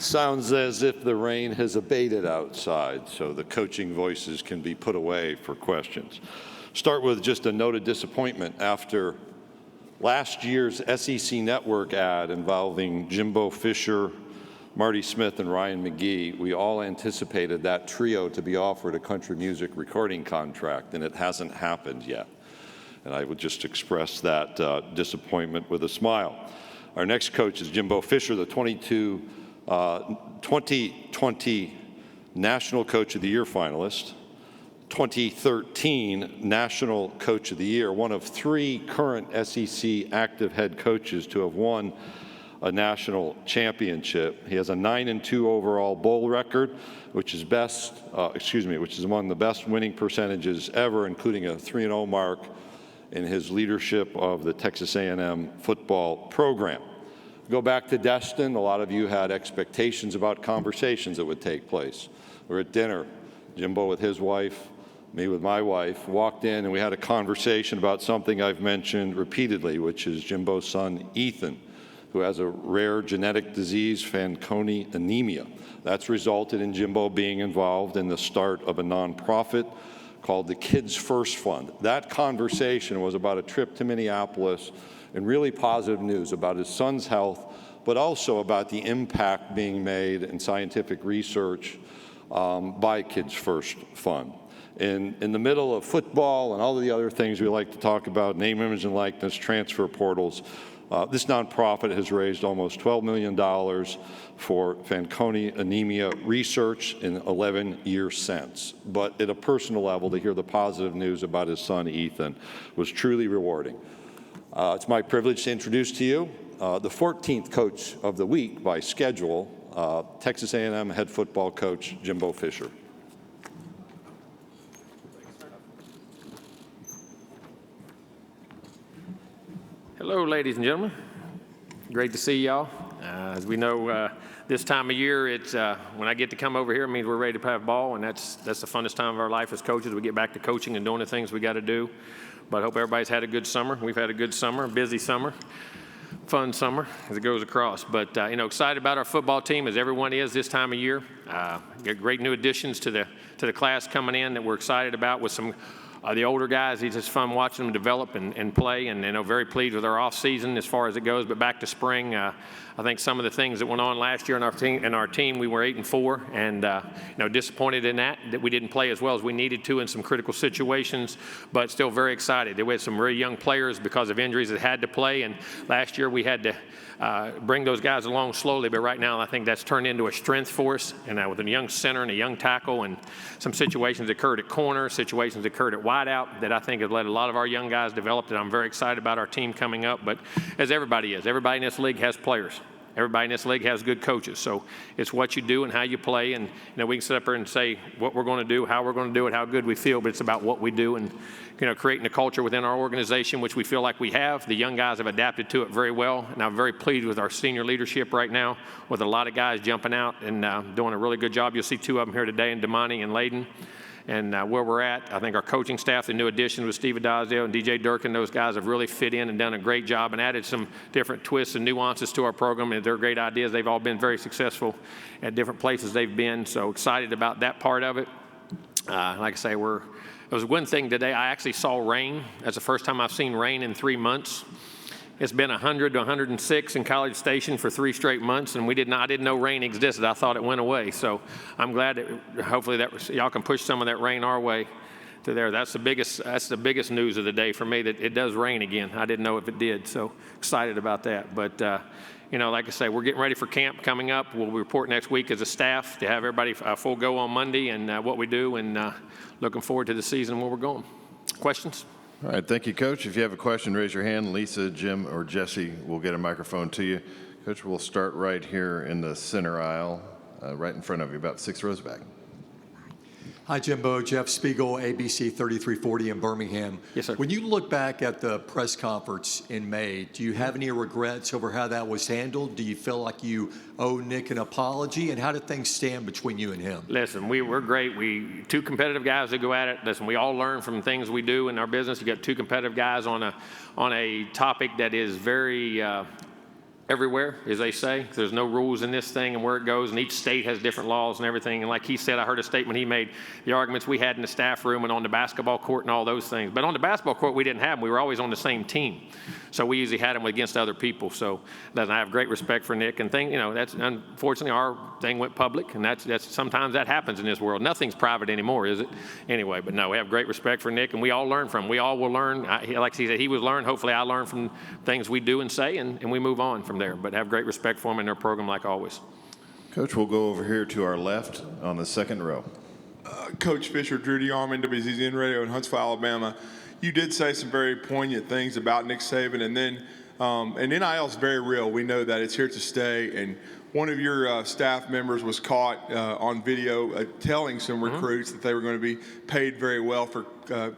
Sounds as if the rain has abated outside, so the coaching voices can be put away for questions. Start with just a note of disappointment after last year's SEC Network ad involving Jimbo Fisher, Marty Smith, and Ryan McGee. We all anticipated that trio to be offered a country music recording contract, and it hasn't happened yet. And I would just express that disappointment with a smile. Our next coach is Jimbo Fisher, the 2020 National Coach of the Year finalist, 2013 National Coach of the Year, one of 3 current SEC active head coaches to have won a national championship. He has a 9-2 overall bowl record, which is which is among the best winning percentages ever, including a 3-0 mark in his leadership of the Texas A&M football program. Go back to Destin. A lot of you had expectations about conversations that would take place. We're at dinner. Jimbo with his wife, me with my wife, walked in and we had a conversation about something I've mentioned repeatedly, which is Jimbo's son, Ethan, who has a rare genetic disease, Fanconi anemia. That's resulted in Jimbo being involved in the start of a nonprofit called the Kids First Fund. That conversation was about a trip to Minneapolis and really positive news about his son's health, but also about the impact being made in scientific research by Kids First Fund. In the middle of football and all of the other things we like to talk about, name, image, and likeness, transfer portals, this nonprofit has raised almost $12 million for Fanconi anemia research in 11 years since. But at a personal level, to hear the positive news about his son, Ethan, was truly rewarding. It's my privilege to introduce to you the 14th Coach of the Week by schedule, Texas A&M head football coach Jimbo Fisher. Hello, ladies and gentlemen. Great to see y'all. As we know, this time of year, it's when I get to come over here, it means we're ready to have ball, and that's the funnest time of our life as coaches. We get back to coaching and doing the things we got to do. But I hope everybody's had a good summer. We've had a good summer, a busy summer, fun summer as it goes across. But excited about our football team, as everyone is this time of year. Got great new additions to the class coming in that we're excited about with some. The older guys, it's just fun watching them develop and play, and very pleased with our off season as far as it goes. But back to spring, I think some of the things that went on last year in our team, we were 8-4, and disappointed in that we didn't play as well as we needed to in some critical situations, but still very excited. We had some very young players because of injuries that had to play, and last year we had to bring those guys along slowly, but right now I think that's turned into a strength for us, and with a young center and a young tackle, and some situations occurred at corner, situations occurred at wideout that I think have let a lot of our young guys develop, and I'm very excited about our team coming up. But as everybody is, everybody in this league has players. Everybody in this league has good coaches, so it's what you do and how you play, and we can sit up here and say what we're going to do, how we're going to do it, how good we feel, but it's about what we do and creating a culture within our organization, which we feel like we have. The young guys have adapted to it very well, and I'm very pleased with our senior leadership right now, with a lot of guys jumping out and doing a really good job. You'll see 2 of them here today, in Damani and Layden. And where we're at, I think our coaching staff, the new additions with Steve Adazio and DJ Durkin, those guys have really fit in and done a great job and added some different twists and nuances to our program. And they're great ideas. They've all been very successful at different places they've been. So excited about that part of it. Like I say, it was one thing today. I actually saw rain. That's the first time I've seen rain in 3 months. It's been 100 to 106 in College Station for 3 straight months, and I didn't know rain existed. I thought it went away. So I'm glad that hopefully y'all can push some of that rain our way to there. That's the biggest news of the day for me, that it does rain again. I didn't know if it did, so excited about that. But like I say, we're getting ready for camp coming up. We'll report next week as a staff to have everybody full go on Monday and what we do, and looking forward to the season where we're going. Questions? All right, thank you, Coach. If you have a question, raise your hand. Lisa, Jim, or Jesse will get a microphone to you. Coach, we'll start right here in the center aisle, right in front of you, about 6 rows back. Hi, Jimbo. Jeff Spiegel, ABC 3340 in Birmingham. Yes, sir. When you look back at the press conference in May, do you have any regrets over how that was handled? Do you feel like you owe Nick an apology? And how did things stand between you and him? Listen, we're great. 2 competitive guys that go at it. Listen, we all learn from things we do in our business. You got 2 competitive guys on a topic that is very everywhere, as they say. There's no rules in this thing and where it goes, and each state has different laws and everything. And like he said, I heard a statement he made, the arguments we had in the staff room and on the basketball court and all those things. But on the basketball court, we didn't have them. We were always on the same team. So we usually had them against other people. So I have great respect for Nick. And that's unfortunately our thing went public, and that's sometimes that happens in this world. Nothing's private anymore, is it? Anyway, but no, we have great respect for Nick, and we all learn from him. We all will learn. Like he said, he was learned. Hopefully I learn from things we do and say, and we move on from there. But have great respect for him and their program like always. Coach, we'll go over here to our left on the second row. Coach Fisher, Drew DeArmond, WZZN Radio in Huntsville, Alabama. You did say some very poignant things about Nick Saban, and then and NIL is very real. We know that it's here to stay. And one of your staff members was caught on video telling some recruits that they were going to be paid very well for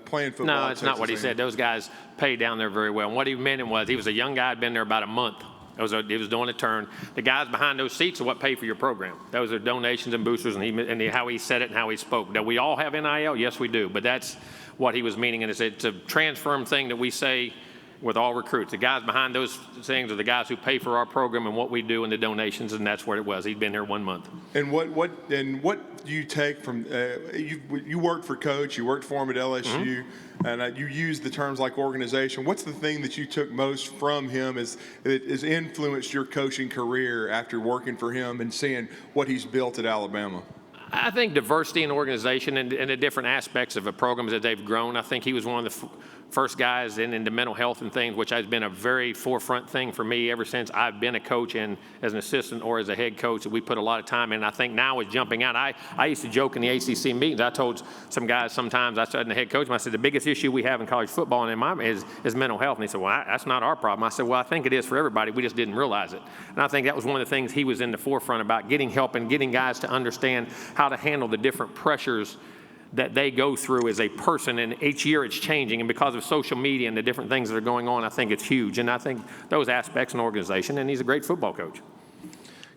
playing football. No, it's not what he said. Those guys paid down there very well. And what he meant was he was a young guy, had been there about a month. He was doing a turn. The guys behind those seats are what pay for your program. Those are donations and boosters, and how he said it and how he spoke. Do we all have NIL? Yes, we do. But that's what he was meaning, and it's a transform thing that we say with all recruits. The guys behind those things are the guys who pay for our program and what we do and the donations, and that's what it was. He'd been here 1 month. And what do you take from you worked for Coach, you worked for him at LSU, and you used the terms like organization. What's the thing that you took most from him that has influenced your coaching career after working for him and seeing what he's built at Alabama? I think diversity in organization and the different aspects of a program as they've grown. I think he was one of the first guys into mental health and things, which has been a very forefront thing for me ever since I've been a coach and as an assistant or as a head coach that we put a lot of time in. And I think now is jumping out. I used to joke in the ACC meetings. I told some guys sometimes, I said in the head coach, I said, the biggest issue we have in college football and in my is mental health. And he said, well, that's not our problem. I said, well, I think it is for everybody. We just didn't realize it. And I think that was one of the things he was in the forefront about, getting help and getting guys to understand how to handle the different pressures that they go through as a person, and each year it's changing, and because of social media and the different things that are going on, I think it's huge, and I think those aspects in organization, and he's a great football coach.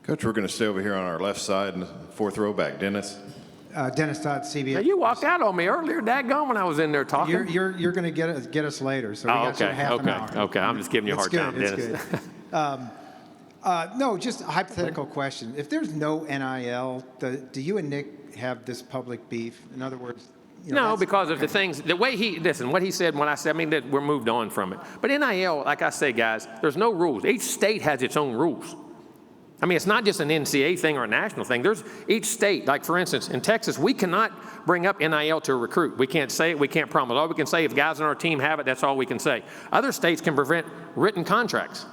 Coach, we're going to stay over here on our left side in the fourth row back. Dennis? Dennis Todd, CBS. Now, you walked out on me earlier, daggone, when I was in there talking. You're going to get us later, so we got okay, half an hour. Okay, I'm just giving you a hard time, Dennis. No, just a hypothetical question. If there's no NIL, do you and Nick have this public beef? In other words, no, because of the things, the way what he said, when I said, I mean, that we're moved on from it. But NIL, like I say, guys, there's no rules. Each state has its own rules. I mean, it's not just an NCAA thing or a national thing. There's each state, like for instance, in Texas, we cannot bring up NIL to a recruit. We can't say it, we can't promise. All we can say, if guys on our team have it, that's all we can say. Other states can prevent written contracts.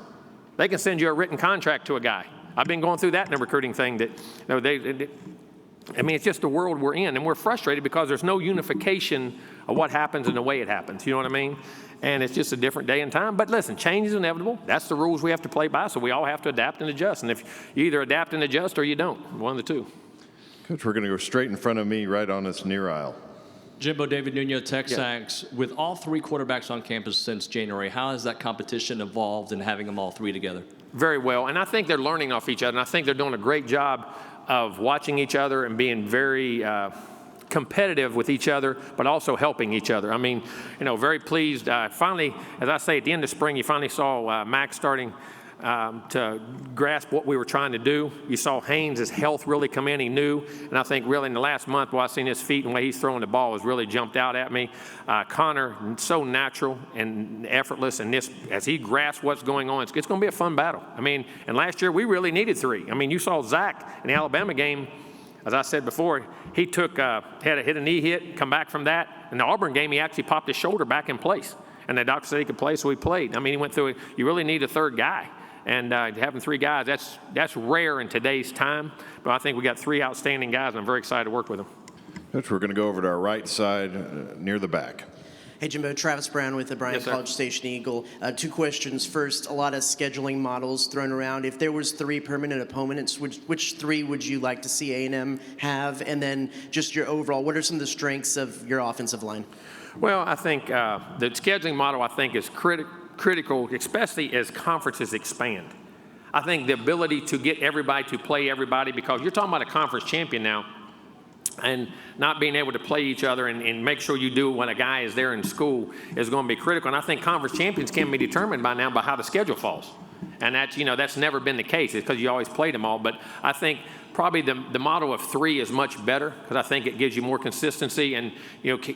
They can send you a written contract to a guy. I've been going through that in a recruiting thing that, I mean, it's just the world we're in, and we're frustrated because there's no unification of what happens and the way it happens. You know what I mean? And it's just a different day and time. But listen, change is inevitable. That's the rules we have to play by, so we all have to adapt and adjust. And if you either adapt and adjust or you don't, one of the two. Coach, we're going to go straight in front of me, right on this near aisle. Jimbo, David Nuno, Texags. With all three quarterbacks on campus since January, how has that competition evolved in having them all three together? Very well, and I think they're learning off each other, and I think they're doing a great job of watching each other and being very competitive with each other, but also helping each other. I mean, very pleased. Finally, as I say, at the end of spring, you finally saw Max starting to grasp what we were trying to do. You saw Haynes' health really come in. He knew, and I think really in the last month, while I've seen his feet and the way he's throwing the ball has really jumped out at me. Connor, so natural and effortless, and this, as he grasps what's going on, it's going to be a fun battle. I mean, and last year we really needed three. I mean, you saw Zach in the Alabama game. As I said before, he hit a knee hit, come back from that. In the Auburn game, he actually popped his shoulder back in place. And the doctor said he could play, so he played. I mean, he went through it. You really need a third guy. And having three guys, that's rare in today's time. But I think we got three outstanding guys, and I'm very excited to work with them. Coach, we're going to go over to our right side near the back. Hey, Jimbo, Travis Brown with the Bryan Yes, sir. College Station Eagle. Two questions. First, a lot of scheduling models thrown around. If there was three permanent opponents, which three would you like to see A&M have? And then just your overall, what are some of the strengths of your offensive line? Well, I think the scheduling model, I think, is critical, especially as conferences expand. I think the ability to get everybody to play everybody, because you're talking about a conference champion now, and not being able to play each other and make sure you do when a guy is there in school is going to be critical. And I think conference champions can be determined by now by how the schedule falls. And that's, that's never been the case. It's because you always played them all. But I think probably the model of 3 is much better because I think it gives you more consistency and,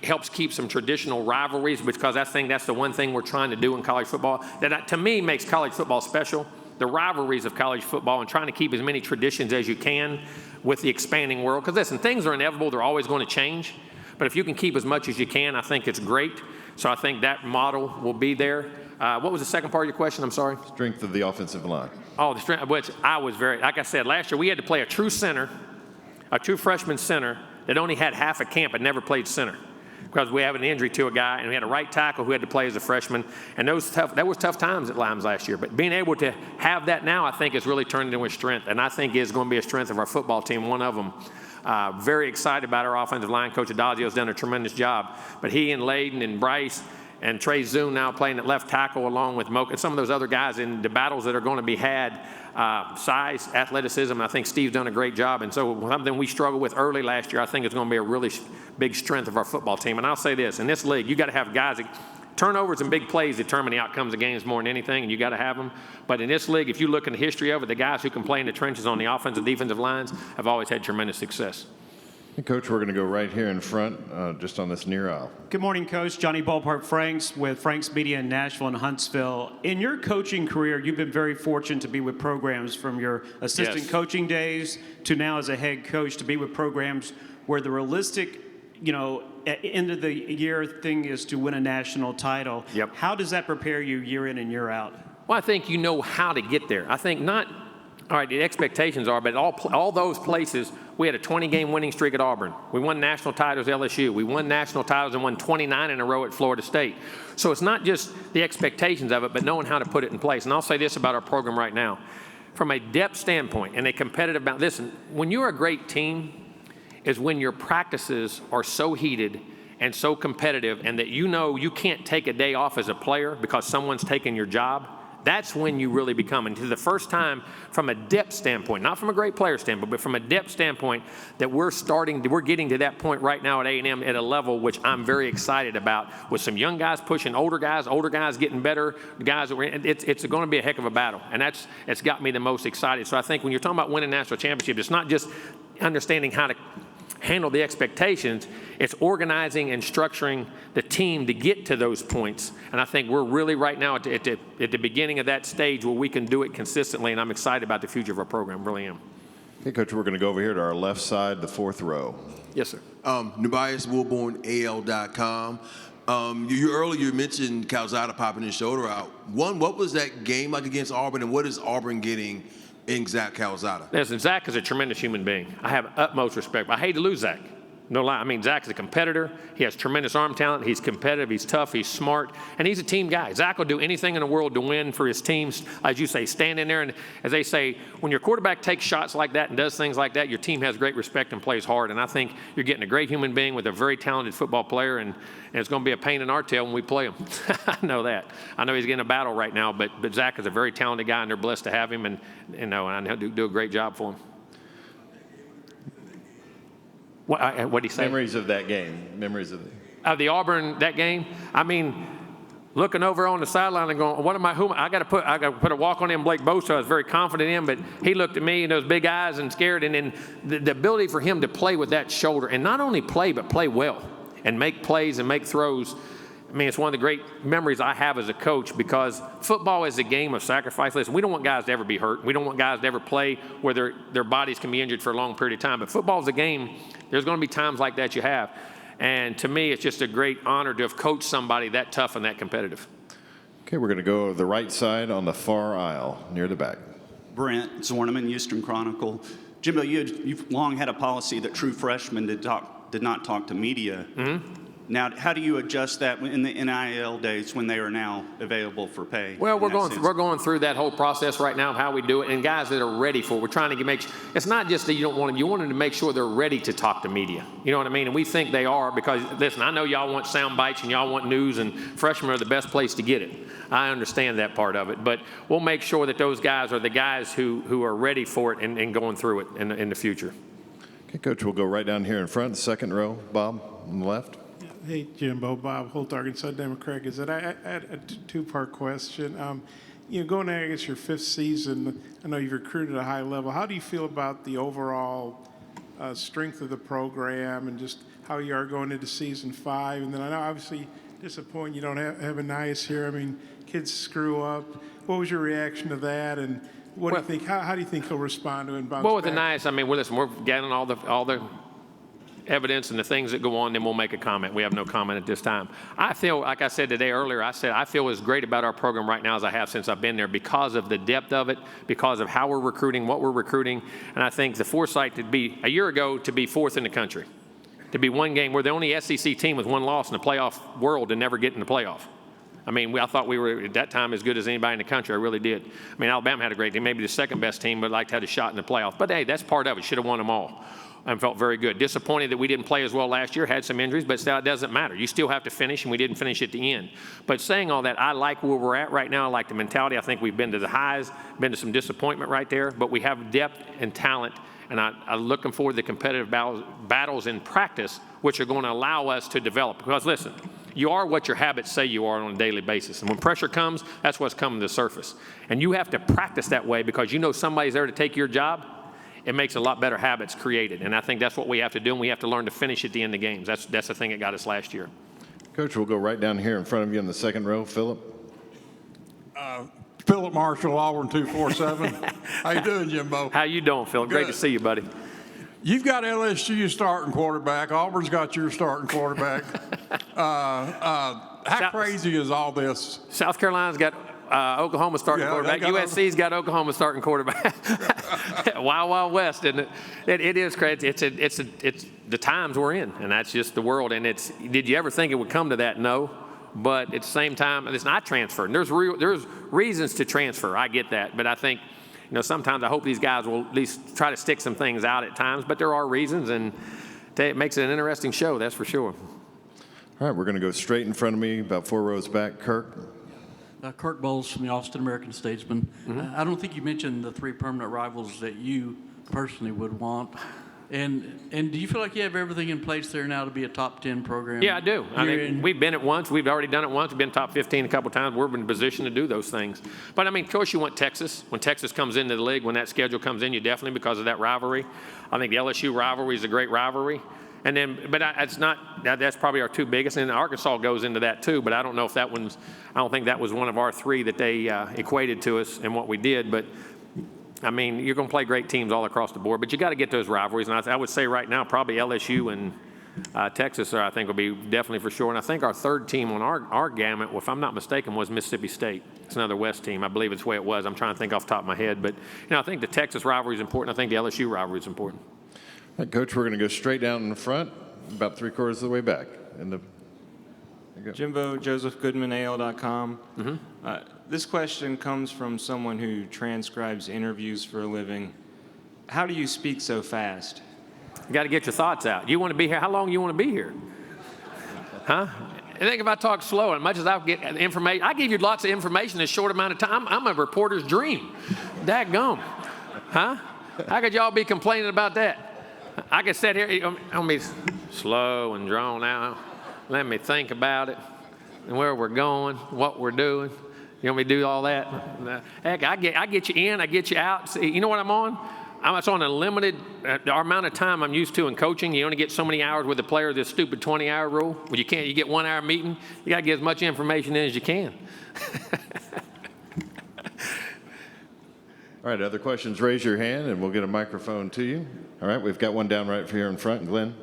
helps keep some traditional rivalries, because I think that's the one thing we're trying to do in college football that to me makes college football special. The rivalries of college football and trying to keep as many traditions as you can with the expanding world. Because listen, things are inevitable. They're always going to change. But if you can keep as much as you can, I think it's great. So I think that model will be there. What was the second part of your question? I'm sorry. Strength of the offensive line. Oh, the strength, which I was like I said, last year we had to play a true freshman center that only had half a camp and never played center because we have an injury to a guy, and we had a right tackle who had to play as a freshman. And that was tough times at Limes last year. But being able to have that now, I think, has really turned into a strength, and I think is going to be a strength of our football team, one of them. Very excited about our offensive line. Coach Adagio's done a tremendous job. But he and Layden and Bryce and Trey Zune now playing at left tackle along with Mocha and some of those other guys in the battles that are going to be had, size, athleticism, and I think Steve's done a great job. And so something we struggled with early last year, I think it's going to be a really big strength of our football team. And I'll say this, in this league, you got to have guys that turnovers and big plays determine the outcomes of games more than anything, and you got to have them. But in this league, if you look in the history of it, the guys who can play in the trenches on the offensive, defensive lines have always had tremendous success. Hey, Coach, we're going to go right here in front, just on this near aisle. Good morning, Coach. Johnny Ballpark Franks with Franks Media in Nashville and Huntsville. In your coaching career, you've been very fortunate to be with programs from your assistant coaching days to now as a head coach, to be with programs where the realistic, end of the year thing is to win a national title. Yep. How does that prepare you year in and year out? Well, I think you know how to get there. I think not, all right, the expectations are, but all those places, we had a 20-game winning streak at Auburn. We won national titles at LSU. We won national titles and won 29 in a row at Florida State. So it's not just the expectations of it, but knowing how to put it in place. And I'll say this about our program right now. From a depth standpoint and a competitive balance, listen, when you're a great team is when your practices are so heated and so competitive and that you can't take a day off as a player because someone's taking your job. That's when you really become, and to the first time from a depth standpoint, not from a great player standpoint, but from a depth standpoint, that we're getting to that point right now at A&M at a level which I'm very excited about, with some young guys pushing older guys getting better, guys it's going to be a heck of a battle, and it's got me the most excited. So I think when you're talking about winning national championship, it's not just understanding how to handle the expectations, it's organizing and structuring the team to get to those points. And I think we're really right now at the beginning of that stage where we can do it consistently, and I'm excited about the future of our program, really am. Okay, Coach, we're going to go over here to our left side, the fourth row. Yes, sir. Nebias Wilborn, AL.com. You earlier mentioned Calzada popping his shoulder out. One, what was that game like against Auburn, and what is Auburn getting in Zach Calzada? Listen, Zach is a tremendous human being. I have utmost respect. I hate to lose Zach. No lie. I mean, Zach is a competitor. He has tremendous arm talent. He's competitive. He's tough. He's smart. And he's a team guy. Zach will do anything in the world to win for his teams. As you say, stand in there. And as they say, when your quarterback takes shots like that and does things like that, your team has great respect and plays hard. And I think you're getting a great human being with a very talented football player. And it's going to be a pain in our tail when we play him. I know that. I know he's getting a battle right now. But Zach is a very talented guy, and they're blessed to have him. And I know he'll do a great job for him. What did he say? Memories of that game. Memories of the Auburn, that game. I mean, looking over on the sideline and going, I got to put a walk on him, Blake Bosa. I was very confident in, but he looked at me and those big eyes and scared. And then the ability for him to play with that shoulder, and not only play, but play well and make plays and make throws. I mean, it's one of the great memories I have as a coach, because football is a game of sacrifice. Listen, we don't want guys to ever be hurt. We don't want guys to ever play where their bodies can be injured for a long period of time. But football is a game. There's going to be times like that you have. And to me, it's just a great honor to have coached somebody that tough and that competitive. Okay, we're going to go to the right side on the far aisle, near the back. Brent Zorneman, Houston Chronicle. Jimbo, you've long had a policy that true freshmen did not talk to media. Mm-hmm. Now, how do you adjust that in the NIL days when they are now available for pay? Well, we're going through that whole process right now of how we do it, and guys that are ready for it. We're trying to make it's not just that you don't want them. You want them to make sure they're ready to talk to media. You know what I mean? And we think they are, because, listen, I know y'all want sound bites and y'all want news, and freshmen are the best place to get it. I understand that part of it, but we'll make sure that those guys are the guys who are ready for it and going through it in the future. Okay, Coach, we'll go right down here in front, second row. Bob, on the left. Hey, Jimbo. Bob Holt, Arkansas Democrat. I had a two-part question. going there against your 5th season, I know you've recruited at a high level. How do you feel about the overall strength of the program and just how you are going into season 5? And then I know obviously disappointing you don't have Anais here. I mean, kids screw up. What was your reaction to that? And what do you think? How do you think he'll respond to it and bounce Well, with back? Anais, I mean, well, listen, we're gathering all the evidence and the things that go on, then we'll make a comment. We have no comment at this time. I feel, like I said today earlier, I feel as great about our program right now as I have since I've been there because of the depth of it, because of how we're recruiting, what we're recruiting, and I think the foresight to be, a year ago, to be 4th in the country, to be one game. We're the only SEC team with one loss in the playoff world and never get in the playoff. I mean, I thought we were, at that time, as good as anybody in the country. I really did. I mean, Alabama had a great team, maybe the second best team, but like to have a shot in the playoff. But, hey, that's part of it. Should have won them all. And felt very good. Disappointed that we didn't play as well last year, had some injuries, but still, it doesn't matter. You still have to finish, and we didn't finish at the end. But saying all that, I like where we're at right now. I like the mentality. I think we've been to the highs, been to some disappointment right there, but we have depth and talent, and I'm looking forward to the competitive battles in practice, which are going to allow us to develop. Because, listen, you are what your habits say you are on a daily basis. And when pressure comes, that's what's coming to the surface. And you have to practice that way because you know somebody's there to take your job. It makes a lot better habits created. And I think that's what we have to do, and we have to learn to finish at the end of games. That's the thing that got us last year. Coach, we'll go right down here in front of you in the second row. Philip. Philip Marshall, Auburn 247. How you doing, Jimbo? How you doing, Philip? Great to see you, buddy. You've got LSU starting quarterback. Auburn's got your starting quarterback. How crazy is all this? South Carolina's got Oklahoma starting quarterback. USC's got Oklahoma starting quarterback. Wild, wild west, isn't it? It is crazy. It's the times we're in, and that's just the world. And did you ever think it would come to that? No. But at the same time, it's not transferring. There's reasons to transfer. I get that, but I think, sometimes I hope these guys will at least try to stick some things out at times. But there are reasons, and it makes it an interesting show. That's for sure. All right, we're going to go straight in front of me, about 4 rows back. Kirk. Kirk Bowles from the Austin American-Statesman. I don't think you mentioned the 3 permanent rivals that you personally would want. And do you feel like you have everything in place there now to be a top 10 program? Yeah, I do. I mean, we've been it once. We've already done it once. We've been top 15 a couple times. We're in a position to do those things. But, I mean, of course, you want Texas. When Texas comes into the league, when that schedule comes in, you definitely, because of that rivalry. I think the LSU rivalry is a great rivalry. And then, but it's not, that's probably our 2 biggest. And Arkansas goes into that too, but I don't know if that one's, I don't think that was one of our 3 that they equated to us and what we did. But, I mean, you're going to play great teams all across the board, but you got to get those rivalries. And I would say right now, probably LSU and Texas, I think, will be definitely for sure. And I think our 3rd team on our gamut, if I'm not mistaken, was Mississippi State. It's another West team. I believe it's the way it was. I'm trying to think off the top of my head. But, I think the Texas rivalry is important. I think the LSU rivalry is important. All right, Coach, we're going to go straight down in the front, about 3/4 of the way back. Jimbo, Joseph Goodman, AL.com. This question comes from someone who transcribes interviews for a living. How do you speak so fast? You got to get your thoughts out. You want to be here? How long you want to be here? Huh? I think if I talk slow, as much as I get information, I give you lots of information in a short amount of time. I'm a reporter's dream. Dadgum. Huh? How could y'all be complaining about that? I could sit here, I'm going to be slow and drawn out. Let me think about it and where we're going, what we're doing. You want me to do all that? Heck, I get you in, I get you out. See, you know what I'm on? It's on a limited amount of time I'm used to in coaching. You only get so many hours with the player, this stupid 20-hour rule. Well, you get 1 hour meeting. You got to get as much information in as you can. All right, other questions, raise your hand, and we'll get a microphone to you. All right, we've got one down right here in front. Glenn.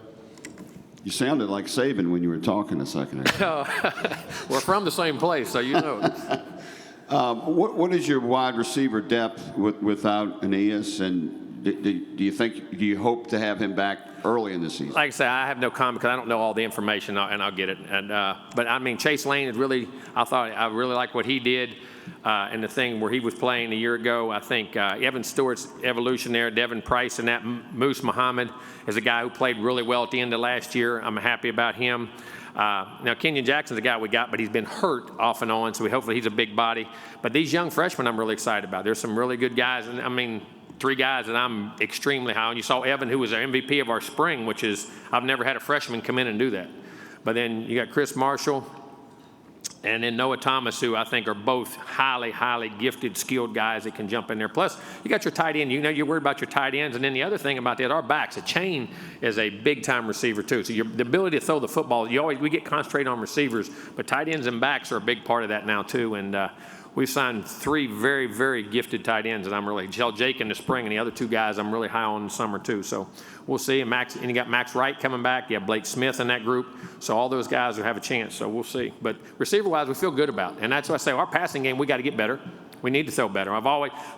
You sounded like Saban when you were talking a second ago. We're from the same place, so you know. What is your wide receiver depth without Aeneas, and do you hope to have him back early in the season? Like I say, I have no comment because I don't know all the information, and I'll get it. But I mean, Chase Lane is really, I really like what he did. And the thing where he was playing a year ago, I think Evan Stewart's evolution there, Devin Price, and that Moose Muhammad is a guy who played really well at the end of last year. I'm happy about him. Now, Kenyon Jackson's a guy we got, but he's been hurt off and on, so hopefully he's a big body. But these young freshmen I'm really excited about. There's some really good guys, and I mean, 3 guys that I'm extremely high on. You saw Evan, who was our MVP of our spring, which is, I've never had a freshman come in and do that. But then you got Chris Marshall, and then Noah Thomas, who I think are both highly, highly gifted, skilled guys that can jump in there. Plus, you got your tight end. You know, you're worried about your tight ends. And then the other thing about that, our backs, a chain is a big-time receiver, too. So the ability to throw the football, we get concentrated on receivers, but tight ends and backs are a big part of that now, too. And we've signed 3 very, very gifted tight ends, and I'm really, Jake in the spring, and the other 2 guys I'm really high on in the summer, too. So we'll see. And you got Max Wright coming back. You have Blake Smith in that group. So all those guys will have a chance. So we'll see. But receiver-wise, we feel good about it. And that's what I say. Our passing game, we got to get better. We need to throw better.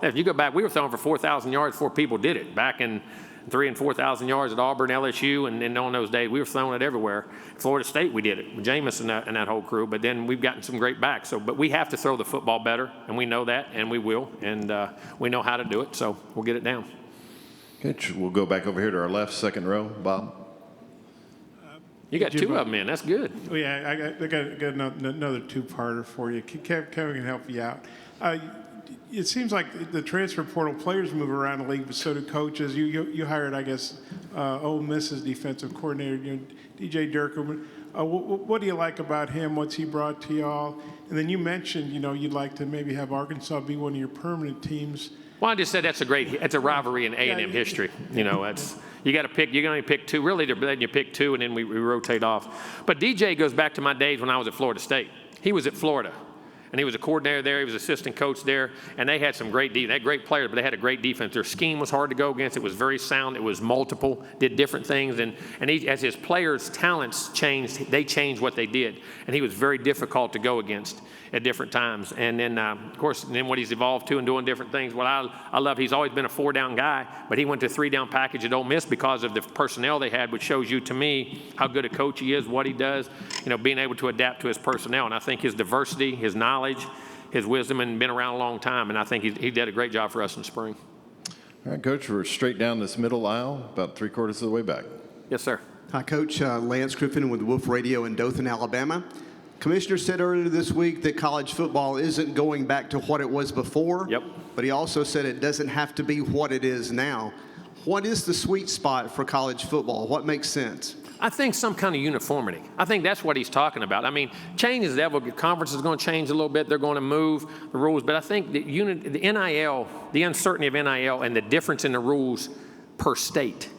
If you go back, we were throwing for 4,000 yards before people did it. Back in 3,000 and 4,000 yards at Auburn, LSU, and on those days, we were throwing it everywhere. Florida State, we did it with Jameis and that whole crew. But then we've gotten some great backs. But we have to throw the football better, and we know that, and we will. And we know how to do it. So we'll get it down. Okay, we'll go back over here to our left, second row. Bob? You got 2 of them in. That's good. Oh, yeah, I got another 2-parter for you. Kevin can help you out. It seems like the transfer portal players move around the league, but so do coaches. You hired, I guess, Ole Miss's defensive coordinator, DJ Durkin. What do you like about him? What's he brought to y'all? And then you mentioned, you'd like to maybe have Arkansas be one of your permanent teams. Well, I just said that's a rivalry in A&M history. You got to pick. You can only pick 2. Really, then you pick 2, and then we rotate off. But DJ goes back to my days when I was at Florida State. He was at Florida, and he was a coordinator there. He was assistant coach there, and they had some great defense. They had great players, but they had a great defense. Their scheme was hard to go against. It was very sound. It was multiple, did different things, and as his players' talents changed, they changed what they did, and he was very difficult to go against at different times. And then, of course, what he's evolved to and doing different things. What I love, he's always been a 4-down guy, but he went to 3-down package at Ole Miss because of the personnel they had, which shows you, to me, how good a coach he is, what he does, being able to adapt to his personnel. And I think his diversity, his knowledge, his wisdom, and been around a long time. And I think he did a great job for us in the spring. All right, Coach, we're straight down this middle aisle, about 3/4 of the way back. Yes, sir. Hi, Coach. Lance Griffin with Wolf Radio in Dothan, Alabama. Commissioner said earlier this week that college football isn't going back to what it was before. Yep. But he also said it doesn't have to be what it is now. What is the sweet spot for college football? What makes sense? I think some kind of uniformity. I think that's what he's talking about. I mean, change is the conference is going to change a little bit. They're going to move the rules. But I think the NIL, the uncertainty of NIL and the difference in the rules per state,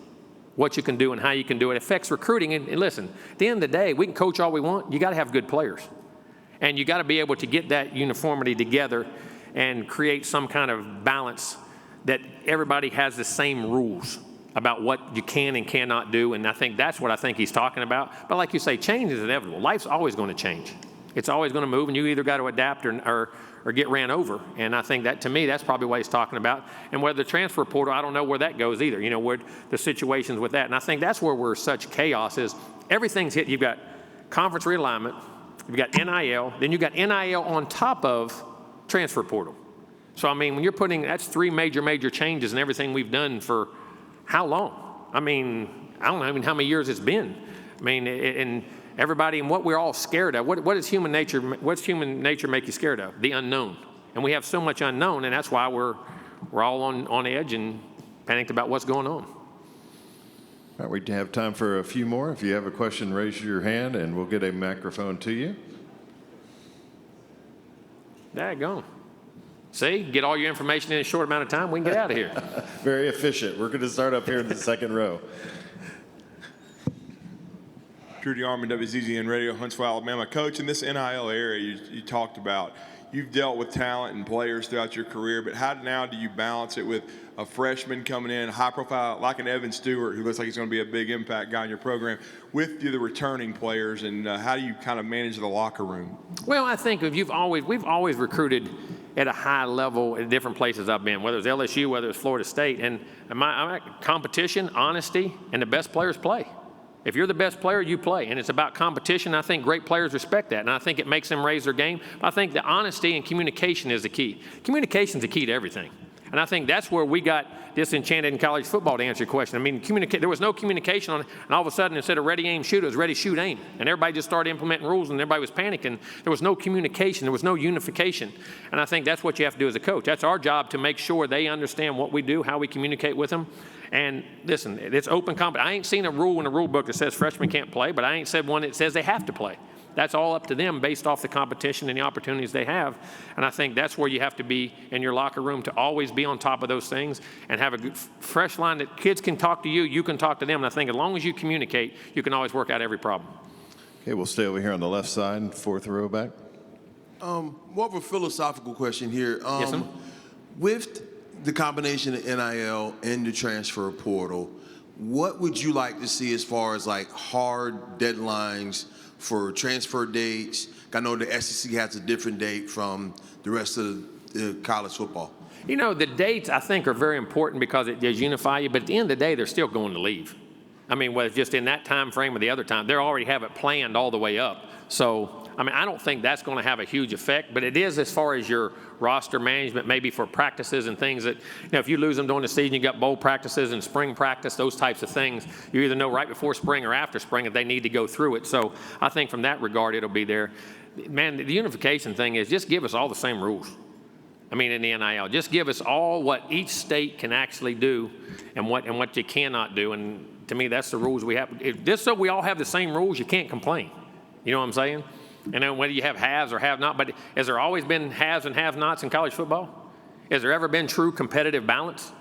what you can do and how you can do it, affects recruiting. And listen, at the end of the day, we can coach all we want. You got to have good players. And you got to be able to get that uniformity together and create some kind of balance that everybody has the same rules about what you can and cannot do. And I think that's what I think he's talking about. But like you say, change is inevitable. Life's always going to change. It's always going to move, and you either got to adapt or get ran over. And I think that, to me, that's probably what he's talking about. And whether the transfer portal, I don't know where that goes either, where the situations with that. And I think that's where we're such chaos is everything's hit. You've got conference realignment, you've got NIL, then you've got NIL on top of transfer portal. So, I mean, when you're that's 3 major changes in everything we've done for how long? I mean, I don't know how many years it's been. I mean, and everybody, and what we're all scared of. What is human nature? What's human nature make you scared of? The unknown. And we have so much unknown, and that's why we're all on edge and panicked about what's going on. All right, we have time for a few more. If you have a question, raise your hand, and we'll get a microphone to you. Daggone. See, get all your information in a short amount of time, we can get out of here. Very efficient. We're going to start up here in the second row. Drew DeArmond, WZZN Radio, Huntsville, Alabama. Coach, in this NIL area you talked about, you've dealt with talent and players throughout your career, but how now do you balance it with a freshman coming in, high profile, like an Evan Stewart, who looks like he's going to be a big impact guy in your program, with the returning players, and how do you kind of manage the locker room? Well, I think we've always recruited at a high level at different places I've been, whether it's LSU, whether it's Florida State. And my competition, honesty, and the best players play. If you're the best player, you play. And it's about competition. I think great players respect that. And I think it makes them raise their game. I think the honesty and communication is the key. Communication is the key to everything. And I think that's where we got disenchanted in college football, to answer your question. I mean, there was no communication on it, and all of a sudden, instead of ready, aim, shoot, it was ready, shoot, aim. And everybody just started implementing rules, and everybody was panicking. There was no communication. There was no unification. And I think that's what you have to do as a coach. That's our job, to make sure they understand what we do, how we communicate with them. And listen, it's open competition. I ain't seen a rule in the rule book that says freshmen can't play, but I ain't said one that says they have to play. That's all up to them based off the competition and the opportunities they have. And I think that's where you have to be in your locker room to always be on top of those things and have a good, fresh line that kids can talk to you, you can talk to them. And I think as long as you communicate, you can always work out every problem. Okay, we'll stay over here on the left side, fourth row back. More of a philosophical question here. Yes, sir. With the combination of NIL and the transfer portal, what would you like to see as far as like hard deadlines for transfer dates? I know the SEC has a different date from the rest of the college football. You know, the dates I think are very important because it does unify you, but at the end of the day, they're still going to leave. I mean, whether it's just in that time frame or the other time, they already have it planned all the way up. So, I mean, I don't think that's going to have a huge effect, but it is as far as your roster management, maybe for practices and things that, you know, if you lose them during the season, you got bowl practices and spring practice, those types of things. You either know right before spring or after spring if they need to go through it. So I think from that regard, it'll be there. Man, the unification thing is just give us all the same rules. I mean, in the NIL, just give us all what each state can actually do and what you cannot do. And to me, that's the rules we have. Just so we all have the same rules, you can't complain. You know what I'm saying? And then whether you have haves or have not, but has there always been haves and have-nots in college football? Has there ever been true competitive balance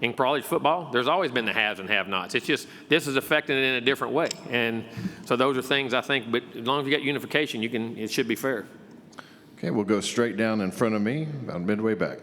in college football? There's always been the haves and have-nots. It's just this is affecting it in a different way. And so those are things I think, but as long as you get unification, it should be fair. Okay, we'll go straight down in front of me, about midway back.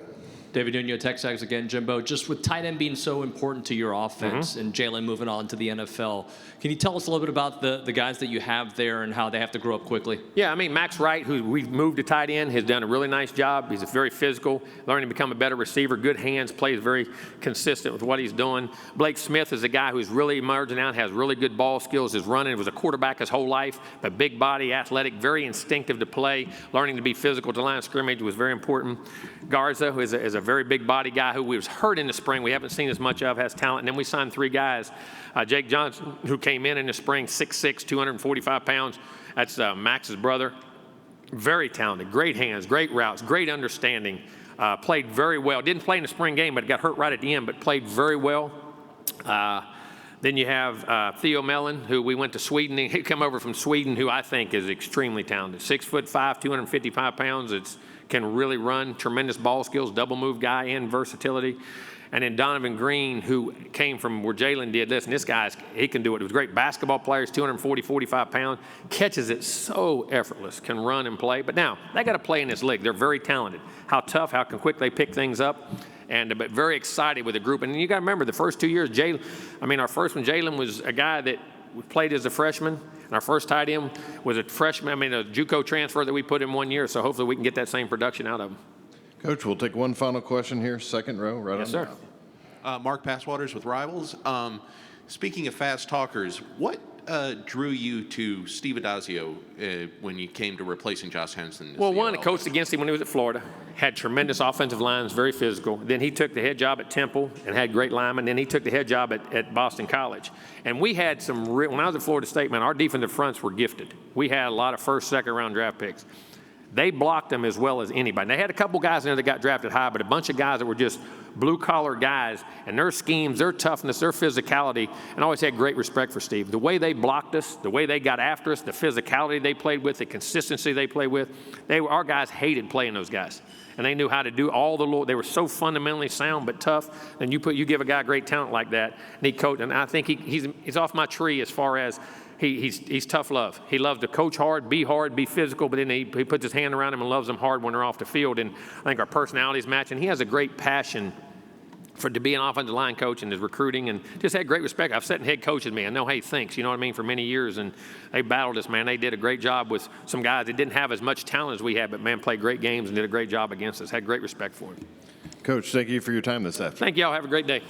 David Nuno, Texas again. Jimbo, just with tight end being so important to your offense and Jalen moving on to the NFL, can you tell us a little bit about the guys that you have there and how they have to grow up quickly? Yeah, I mean, Max Wright, who we've moved to tight end, has done a really nice job. He's very physical, learning to become a better receiver, good hands, plays very consistent with what he's doing. Blake Smith is a guy who's really emerging out, has really good ball skills, is running, was a quarterback his whole life, but big body, athletic, very instinctive to play, learning to be physical to line of scrimmage was very important. Garza, who is a very big body guy who was hurt in the spring, we haven't seen as much of, has talent. And then we signed 3 guys. Jake Johnson, who came in the spring, 6'6", 245 pounds. That's Max's brother. Very talented, great hands, great routes, great understanding. Played very well. Didn't play in the spring game, but got hurt right at the end, but played very well. Then you have Theo Mellon, who we went to Sweden. He came over from Sweden, who I think is extremely talented. 6'5", 255 pounds. Can really run, tremendous ball skills, double move guy, and versatility. And then Donovan Green, who came from where Jalen did. Listen, this guy, he can do it. He was a great basketball player, 240, 45 pounds, catches it so effortless, can run and play. But now, they got to play in this league. They're very talented. How tough, how quick they pick things up. But very excited with the group. And you got to remember, the first 2 years, our first one, Jalen was a guy that played as a freshman. And our first tight end was a freshman, a JUCO transfer that we put in 1 year. So hopefully we can get that same production out of him. Coach, we'll take one final question here, second row, right Yes, on. sir. Mark Passwaters with Rivals. Speaking of fast talkers, what drew you to Steve Adazio when you came to replacing Josh Henson? Well, one, I coached against him when he was at Florida. Had tremendous offensive lines, very physical. Then he took the head job at Temple and had great linemen. Then he took the head job at Boston College. And we had when I was at Florida State, man, our defensive fronts were gifted. We had a lot of first, second round draft picks. They blocked them as well as anybody. They had a couple guys in there that got drafted high, but a bunch of guys that were just blue-collar guys, and their schemes, their toughness, their physicality, and I always had great respect for Steve. The way they blocked us, the way they got after us, the physicality they played with, the consistency they played with, our guys hated playing those guys. And they knew how to do all the they were so fundamentally sound but tough. And you give a guy great talent like that, and he coached. And I think he's off my tree as far as he's tough love. He loves to coach hard, be physical, but then he puts his hand around them and loves them hard when they're off the field. And I think our personalities match. And he has a great passion to be an offensive line coach and his recruiting, and just had great respect. I've sat in head coaches, man. I know how he thinks, you know what I mean, for many years, and they battled us, man. They did a great job with some guys that didn't have as much talent as we had, but, man, played great games and did a great job against us. Had great respect for him. Coach, thank you for your time this afternoon. Thank you all. Have a great day.